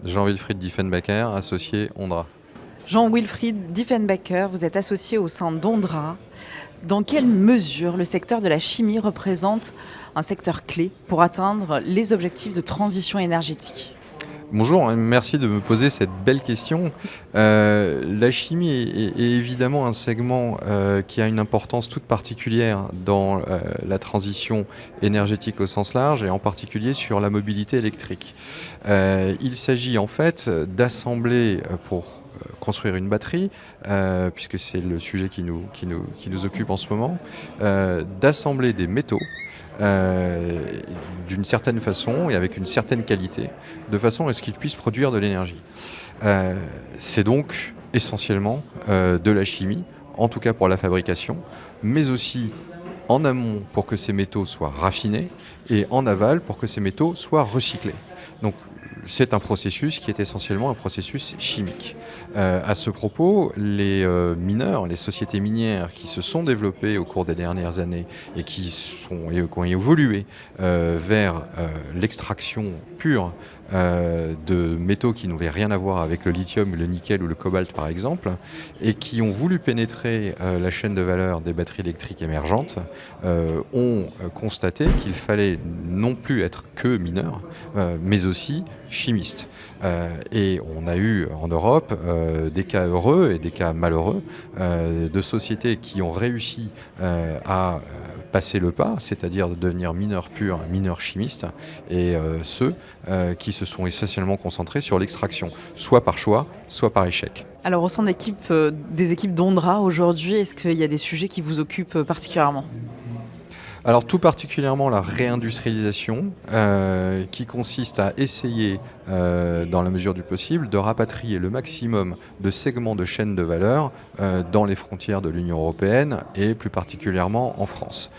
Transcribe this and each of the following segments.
Jean-Wilfried Diefenbacher, associé Ondra. Jean-Wilfried Diefenbacher, vous êtes associé au sein d'Ondra. Dans quelle mesure le secteur de la chimie représente un secteur clé pour atteindre les objectifs de transition énergétique? Bonjour, merci de me poser cette belle question. La chimie est évidemment un segment qui a une importance toute particulière dans la transition énergétique au sens large et en particulier sur la mobilité électrique. Il s'agit en fait d'assembler pour construire une batterie, puisque c'est le sujet qui nous occupe en ce moment, d'assembler des métaux euh, d'une certaine façon et avec une certaine qualité, de façon à ce qu'ils puissent produire de l'énergie. Euh, c'est donc essentiellement de la chimie, en tout cas pour la fabrication, mais aussi en amont pour que ces métaux soient raffinés et en aval pour que ces métaux soient recyclés. Donc c'est un processus qui est essentiellement un processus chimique. À ce propos, les mineurs, les sociétés minières qui se sont développées au cours des dernières années et qui ont évolué vers l'extraction pure de métaux qui n'avaient rien à voir avec le lithium, le nickel ou le cobalt par exemple, et qui ont voulu pénétrer la chaîne de valeur des batteries électriques émergentes, ont constaté qu'il fallait non plus être que mineur, mais aussi chimiste. Et on a eu en Europe des cas heureux et des cas malheureux de sociétés qui ont réussi à passer le pas, c'est-à-dire de devenir mineur pur, mineur chimiste, et ceux qui se sont essentiellement concentrés sur l'extraction, soit par choix, soit par échec. Alors au sein des équipes d'Ondra aujourd'hui, est-ce qu'il y a des sujets qui vous occupent particulièrement? Alors tout particulièrement la réindustrialisation qui consiste à essayer, dans la mesure du possible, de rapatrier le maximum de segments de chaînes de valeur dans les frontières de l'Union européenne et plus particulièrement en France.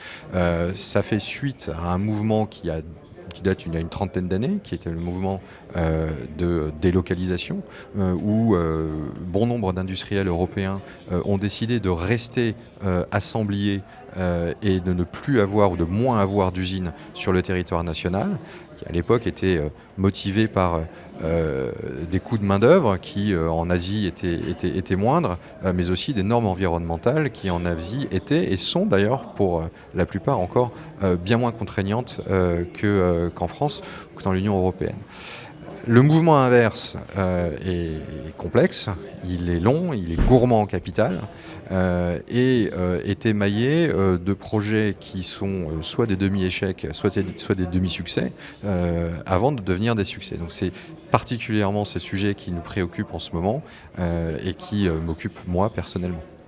Ça fait suite à un mouvement qui date il y a une trentaine d'années, qui était le mouvement de délocalisation, où bon nombre d'industriels européens ont décidé de rester assembliés et de ne plus avoir ou de moins avoir d'usines sur le territoire national, qui à l'époque était motivé par des coûts de main-d'œuvre qui en Asie étaient moindres, mais aussi des normes environnementales qui en Asie étaient et sont d'ailleurs pour la plupart encore bien moins contraignantes qu'en France ou que dans l'Union européenne. Le mouvement inverse est complexe, il est long, il est gourmand en capital et est émaillé de projets qui sont soit des demi-échecs, soit des demi-succès avant de devenir des succès. Donc c'est particulièrement ces sujets qui nous préoccupent en ce moment et qui m'occupent moi personnellement.